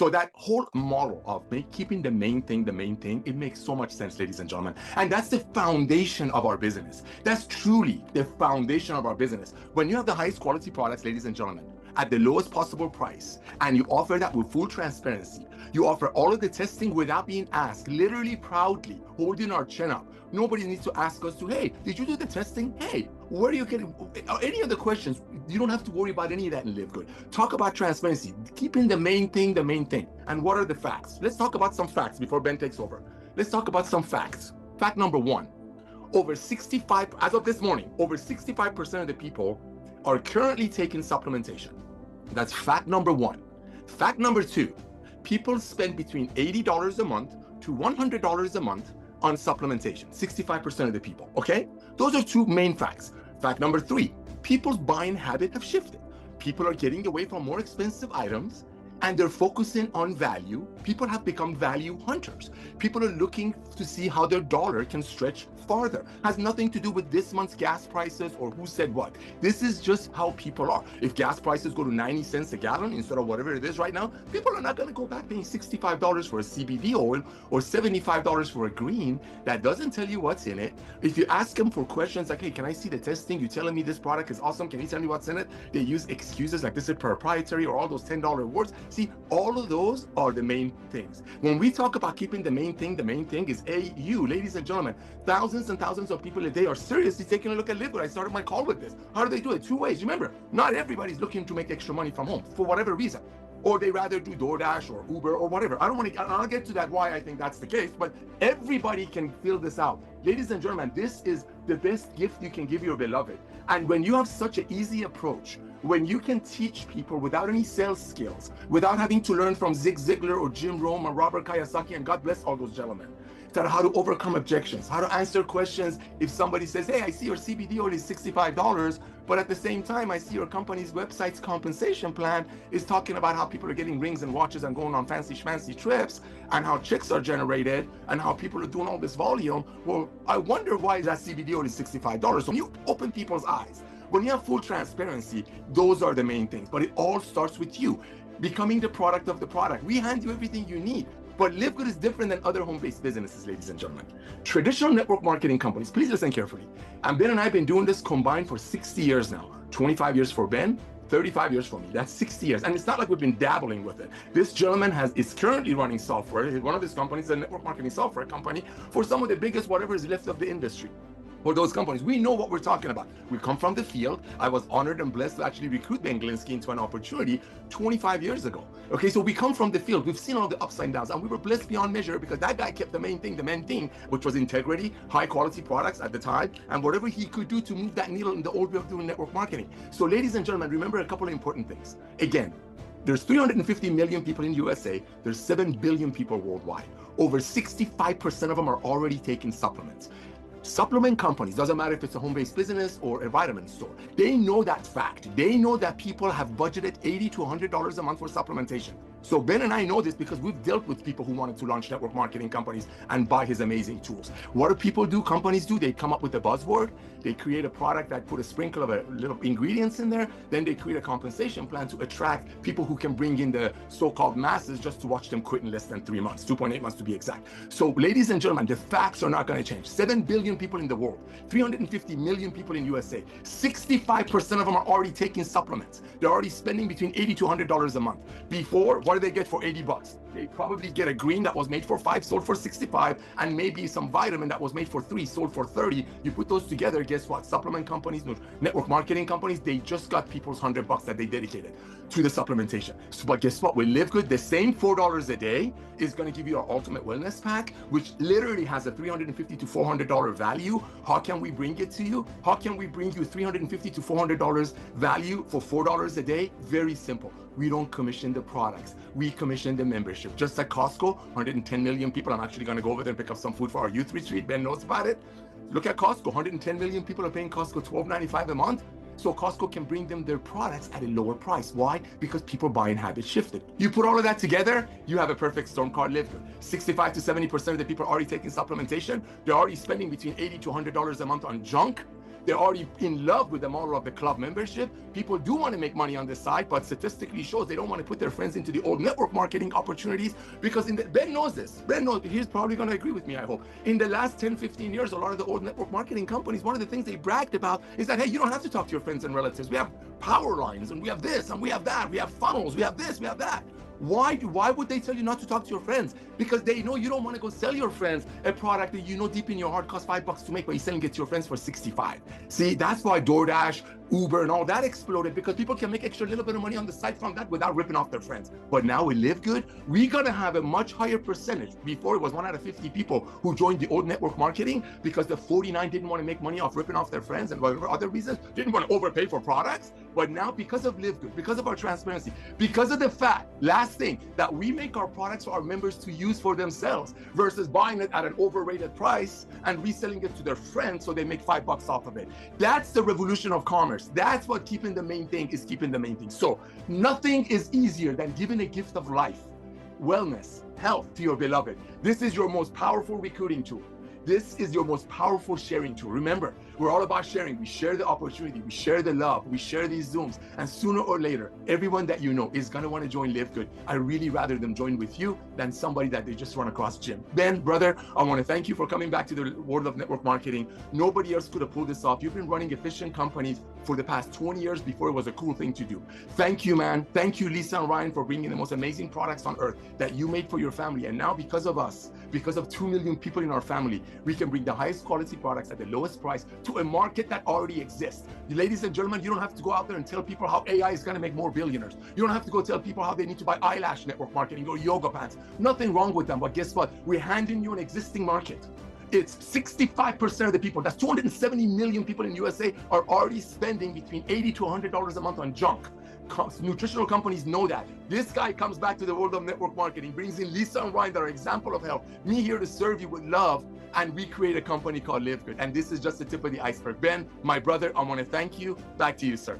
So that whole model of keeping the main thing, it makes so much sense, ladies and gentlemen. And that's the foundation of our business. That's truly the foundation of our business. When you have the highest quality products, ladies and gentlemen, at the lowest possible price, and you offer that with full transparency, you offer all of the testing without being asked, literally proudly holding our chin up. Nobody needs to ask us to, hey, did you do the testing? Hey, where are you getting any of the questions? You don't have to worry about any of that in LiveGood. Talk about transparency, keeping the main thing. And what are the facts? Let's talk about some facts before Ben takes over. Let's talk about some facts. Fact number one, as of this morning, over 65% of the people are currently taking supplementation. That's fact number one. Fact number two, people spend between $80 a month to $100 a month on supplementation, 65% of the people, okay? Those are two main facts. Fact number three, people's buying habit have shifted. People are getting away from more expensive items and they're focusing on value. People have become value hunters. People are looking to see how their dollar can stretch farther. Has nothing to do with this month's gas prices or who said what. This is just how people are. If gas prices go to 90 cents a gallon instead of whatever it is right now, people are not going to go back paying $65 for a CBD oil or $75 for a green that doesn't tell you what's in it. If you ask them for questions like, hey, can I see the testing? You're telling me this product is awesome. Can you tell me what's in it? They use excuses like this is proprietary or all those $10 words. See, all of those are the main things. When we talk about keeping the main thing is you, ladies and gentlemen, thousands and thousands of people a day are seriously taking a look at LiveGood. I started my call with this. How do they do it? Two ways. Remember, not everybody's looking to make extra money from home for whatever reason. Or they rather do DoorDash or Uber or whatever. I'll get to that why I think that's the case, but everybody can fill this out. Ladies and gentlemen, this is the best gift you can give your beloved. And when you have such an easy approach, when you can teach people without any sales skills, without having to learn from Zig Ziglar or Jim Rohn or Robert Kiyosaki, and God bless all those gentlemen, that how to overcome objections, how to answer questions if somebody says, hey, I see your CBD oil is $65, but at the same time, I see your company's website's compensation plan is talking about how people are getting rings and watches and going on fancy schmancy trips and how chicks are generated and how people are doing all this volume. Well, I wonder why that CBD oil is $65. So when you open people's eyes, when you have full transparency, those are the main things. But it all starts with you becoming the product of the product. We hand you everything you need. But LiveGood is different than other home-based businesses, ladies and gentlemen. Traditional network marketing companies, please listen carefully. And Ben and I have been doing this combined for 60 years now. 25 years for Ben, 35 years for me. That's 60 years. And it's not like we've been dabbling with it. This gentleman is currently running software. One of his companies is a network marketing software company for some of the biggest whatever is left of the industry. For those companies, we know what we're talking about. We come from the field. I was honored and blessed to actually recruit Ben Glinsky into an opportunity 25 years ago. Okay, so we come from the field. We've seen all the ups and downs, and we were blessed beyond measure because that guy kept the main thing, which was integrity, high quality products at the time, and whatever he could do to move that needle in the old way of doing network marketing. So ladies and gentlemen, remember a couple of important things. Again, there's 350 million people in USA. There's 7 billion people worldwide. Over 65% of them are already taking supplements. Supplement companies, doesn't matter if it's a home-based business or a vitamin store, they know that fact. They know that people have budgeted $80 to $100 a month for supplementation. So Ben and I know this because we've dealt with people who wanted to launch network marketing companies and buy his amazing tools. What do people do? Companies do? They come up with a buzzword. They create a product that put a sprinkle of a little ingredients in there. Then they create a compensation plan to attract people who can bring in the so-called masses just to watch them quit in less than 3 months, 2.8 months to be exact. So ladies and gentlemen, the facts are not going to change. 7 billion people in the world, 350 million people in USA, 65% of them are already taking supplements. They're already spending between $80 to $100 a month. Before, what do they get for 80 bucks? They probably get a green that was made for 5, sold for 65, and maybe some vitamin that was made for 3, sold for 30. You put those together, guess what? Supplement companies, network marketing companies, they just got people's $100 that they dedicated to the supplementation. So, but guess what? With LiveGood, the same $4 a day is going to give you our ultimate wellness pack, which literally has a $350 to $400 value. How can we bring it to you? How can we bring you $350 to $400 value for $4 a day? Very simple. We don't commission the products. We commission the membership. Just like Costco, 110 million people. I'm actually going to go over there and pick up some food for our youth retreat. Ben knows about it. Look at Costco. 110 million people are paying Costco $12.95 a month. So Costco can bring them their products at a lower price. Why? Because people buying habits shifted. You put all of that together, you have a perfect storm called LiveGood. 65 to 70% of the people are already taking supplementation. They're already spending between $80 to $100 a month on junk. They're already in love with the model of the club membership. People do want to make money on the side, but statistically shows they don't want to put their friends into the old network marketing opportunities because Ben knows this. Ben knows, he's probably going to agree with me, I hope. In the last 10, 15 years, a lot of the old network marketing companies, one of the things they bragged about is that, hey, you don't have to talk to your friends and relatives. We have power lines and we have this and we have that. We have funnels. We have this, we have that. Why would they tell you not to talk to your friends? Because they know you don't want to go sell your friends a product that you know deep in your heart costs $5 to make, but you're selling it to your friends for 65. See, that's why DoorDash, Uber, and all that exploded, because people can make extra little bit of money on the side from that without ripping off their friends. But now with LiveGood, we're gonna have a much higher percentage. Before, it was 1 out of 50 people who joined the old network marketing because the 49 didn't want to make money off ripping off their friends and whatever other reasons, didn't want to overpay for products. But now, because of LiveGood, because of our transparency, because of the fact, last thing, that we make our products for our members to use for themselves versus buying it at an overrated price and reselling it to their friends so they make $5 off of it. That's the revolution of commerce. That's what keeping the main thing is keeping the main thing. So nothing is easier than giving a gift of life, wellness, health to your beloved. This is your most powerful recruiting tool. This is your most powerful sharing tool. Remember, we're all about sharing. We share the opportunity, we share the love, we share these Zooms, and sooner or later, everyone that you know is gonna wanna join LiveGood. I really rather them join with you than somebody that they just run across Jim. Ben, brother, I wanna thank you for coming back to the world of network marketing. Nobody else could have pulled this off. You've been running efficient companies for the past 20 years before it was a cool thing to do. Thank you, man. Thank you, Lisa and Ryan, for bringing the most amazing products on earth that you made for your family. And now, because of us, because of 2 million people in our family, we can bring the highest quality products at the lowest price to a market that already exists. Ladies and gentlemen, you don't have to go out there and tell people how AI is going to make more billionaires. You don't have to go tell people how they need to buy eyelash network marketing or yoga pants. Nothing wrong with them, but guess what? We're handing you an existing market. It's 65% of the people, that's 270 million people in USA, are already spending between $80 to $100 a month on junk. Nutritional companies know that. This guy comes back to the world of network marketing, brings in Lisa and Ryan that are an example of health, me here to serve you with love, and we create a company called LiveGood. And this is just the tip of the iceberg. Ben, my brother, I want to thank you. Back to you, sir.